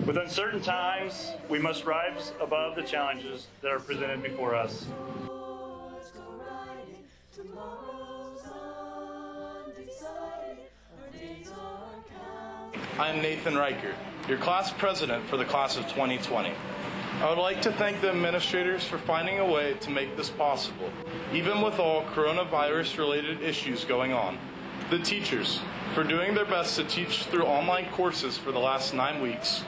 With uncertain times, we must rise above the challenges that are presented before us. I am Nathan Reichert, your class president for the class of 2020. I would like to thank the administrators for finding a way to make this possible, even with all coronavirus-related issues going on. The teachers, for doing their best to teach through online courses for the last 9 weeks.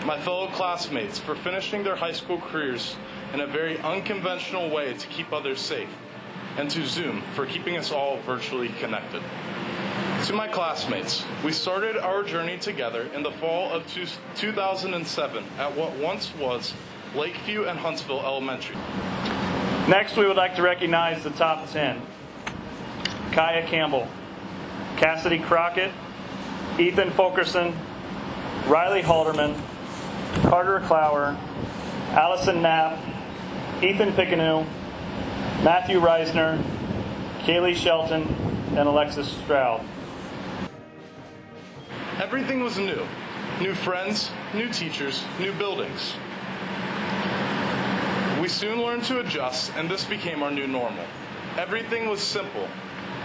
My fellow classmates, for finishing their high school careers in a very unconventional way to keep others safe. And to Zoom, for keeping us all virtually connected. To my classmates, we started our journey together in the fall of 2007 at what once was Lakeview and Huntsville Elementary. Next, we would like to recognize the top 10. Kaya Campbell, Cassidy Crockett, Ethan Fulkerson, Riley Halderman, Carter Clower, Allison Knapp, Ethan Pickenu, Matthew Reisner, Kaylee Shelton, and Alexis Stroud. Everything was new. New friends, new teachers, new buildings. We soon learned to adjust, and this became our new normal. Everything was simple.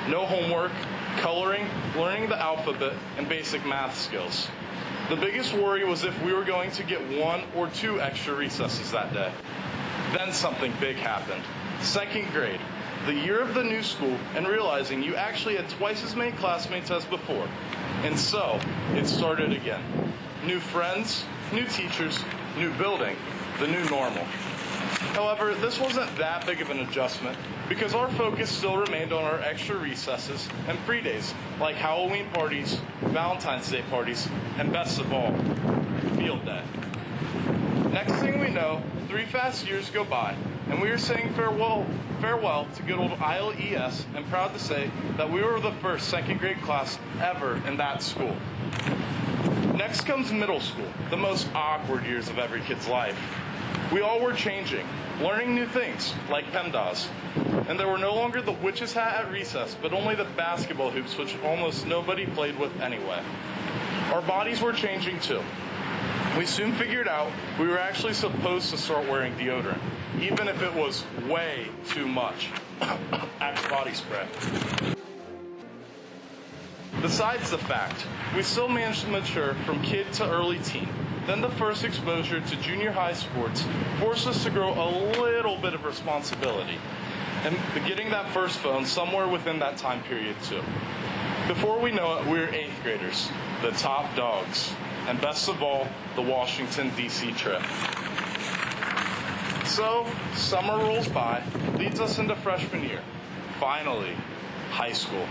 No homework, coloring, learning the alphabet, and basic math skills. The biggest worry was if we were going to get 1 or 2 extra recesses that day. Then something big happened. 2nd grade, the year of the new school, and realizing you actually had twice as many classmates as before. And so, it started again. New friends, new teachers, new building, the new normal. However, this wasn't that big of an adjustment because our focus still remained on our extra recesses and free days, like Halloween parties, Valentine's Day parties, and best of all, field day. Next thing we know, 3 fast years go by, and we are saying farewell to good old ILES, and proud to say that we were the first 2nd grade class ever in that school. Next comes middle school, the most awkward years of every kid's life. We all were changing, learning new things, like PEMDAS. And there were no longer the witch's hat at recess, but only the basketball hoops, which almost nobody played with anyway. Our bodies were changing too. We soon figured out we were actually supposed to start wearing deodorant, even if it was way too much. Axe body spray. Besides the fact, we still managed to mature from kid to early teen. Then the first exposure to junior high sports forced us to grow a little bit of responsibility, and getting that first phone somewhere within that time period too. Before we know it, we were 8th graders, the top dogs, and best of all, the Washington, D.C. trip. So, summer rolls by, leads us into freshman year. Finally, high school.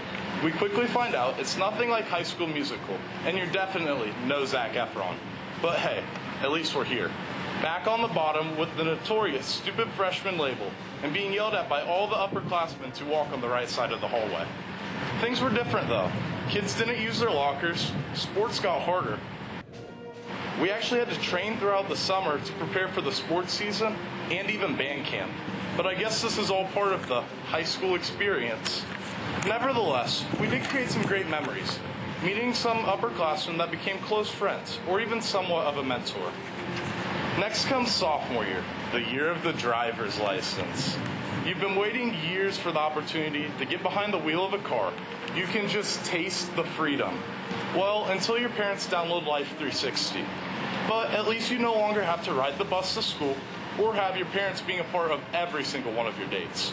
We quickly find out it's nothing like High School Musical, and you're definitely no Zac Efron. But hey, at least we're here. Back on the bottom with the notorious stupid freshman label, and being yelled at by all the upperclassmen to walk on the right side of the hallway. Things were different though. Kids didn't use their lockers, sports got harder. We actually had to train throughout the summer to prepare for the sports season and even band camp. But I guess this is all part of the high school experience. Nevertheless, we did create some great memories, meeting some upperclassmen that became close friends, or even somewhat of a mentor. Next comes sophomore year, the year of the driver's license. You've been waiting years for the opportunity to get behind the wheel of a car. You can just taste the freedom. Well, until your parents download Life 360. But at least you no longer have to ride the bus to school or have your parents being a part of every single one of your dates.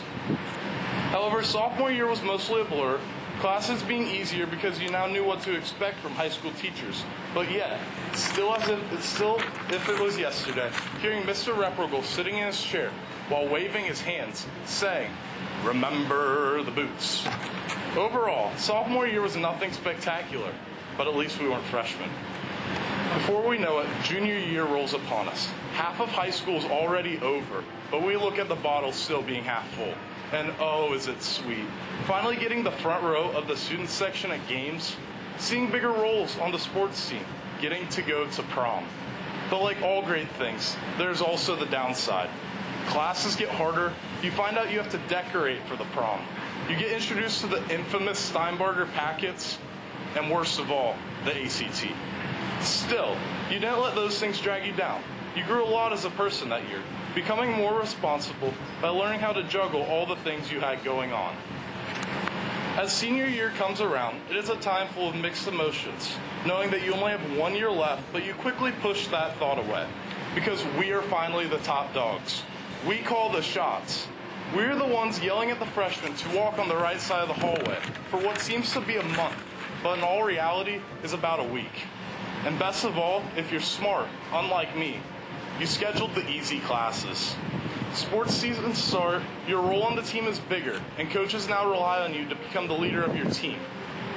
However, sophomore year was mostly a blur, classes being easier because you now knew what to expect from high school teachers. But yet, still if it was yesterday, hearing Mr. Reprogel sitting in his chair while waving his hands, saying, "Remember the boots." Overall, sophomore year was nothing spectacular, but at least we weren't freshmen. Before we know it, junior year rolls upon us. Half of high school is already over, but we look at the bottle still being half full. And oh, is it sweet. Finally getting the front row of the student section at games, seeing bigger roles on the sports team, getting to go to prom. But like all great things, there's also the downside. Classes get harder, you find out you have to decorate for the prom. You get introduced to the infamous Steinbarger packets, and worst of all, the ACT. Still, You didn't let those things drag you down. You grew a lot as a person that year, becoming more responsible by learning how to juggle all the things you had going on. As senior year comes around, it is a time full of mixed emotions, knowing that you only have 1 year left, but you quickly push that thought away, because we are finally the top dogs. We call the shots. We're the ones yelling at the freshmen to walk on the right side of the hallway for what seems to be a month, but in all reality is about a week. And best of all, if you're smart, unlike me, you scheduled the easy classes. Sports seasons start, your role on the team is bigger, and coaches now rely on you to become the leader of your team.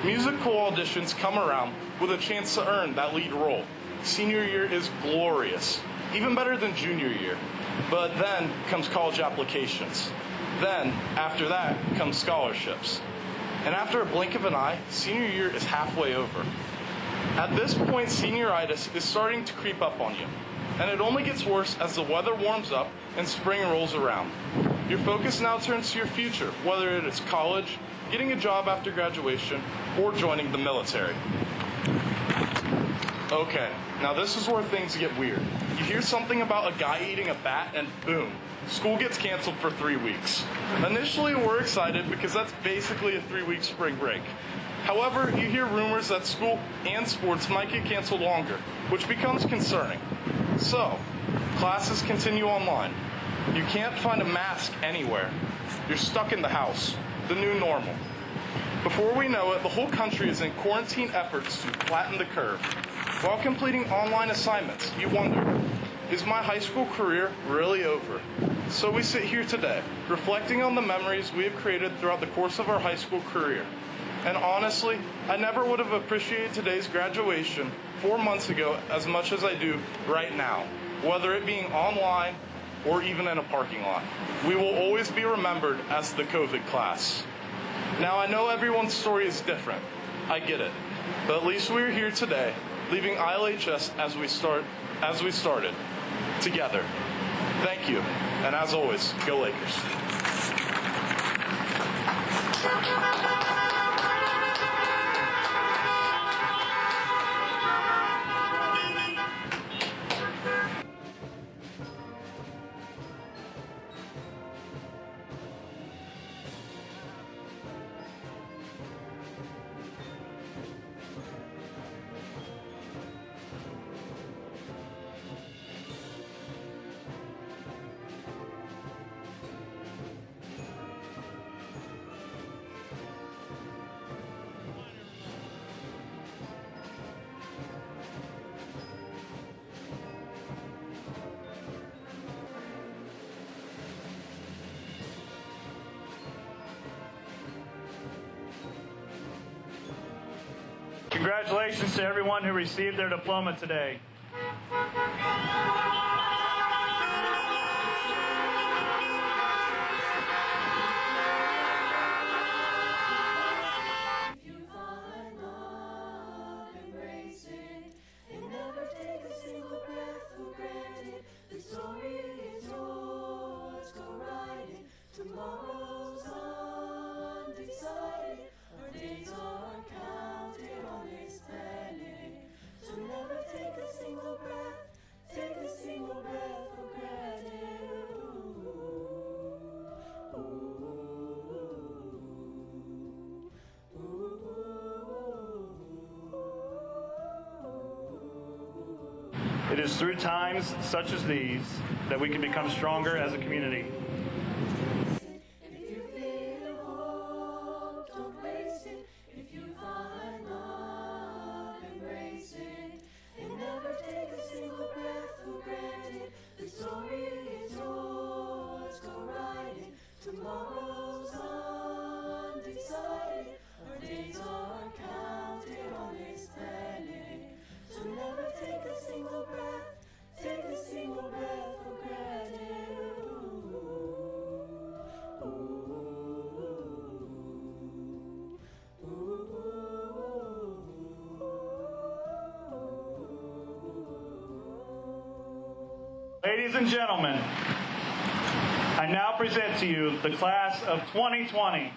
Musical auditions come around with a chance to earn that lead role. Senior year is glorious, even better than junior year. But then comes college applications. Then, after that, comes scholarships. And after a blink of an eye, senior year is halfway over. At this point, senioritis is starting to creep up on you. And it only gets worse as the weather warms up and spring rolls around. Your focus now turns to your future, whether it is college, getting a job after graduation, or joining the military. Okay, now this is where things get weird. You hear something about a guy eating a bat and boom, school gets canceled for 3 weeks. Initially, we're excited because that's basically a 3-week spring break. However, you hear rumors that school and sports might get canceled longer, which becomes concerning. So, classes continue online. You can't find a mask anywhere. You're stuck in the house, the new normal. Before we know it, the whole country is in quarantine efforts to flatten the curve. While completing online assignments, you wonder, is my high school career really over? So we sit here today, reflecting on the memories we have created throughout the course of our high school career. And honestly, I never would have appreciated today's graduation 4 months ago as much as I do right now, whether it being online or even in a parking lot. We will always be remembered as the COVID class. Now, I know everyone's story is different. I get it. But at least we're here today, leaving ILHS as we started, together. Thank you. And as always, go Lakers. Congratulations to everyone who received their diploma today. Tomorrow's undecided, our days are counted on this planet. So never take a single breath for granted. It is through times such as these that we can become stronger as a community. Tomorrow's undecided, our days are counted on this planet. So never take a single breath for granted. Ladies and gentlemen, I now present to you the class of 2020.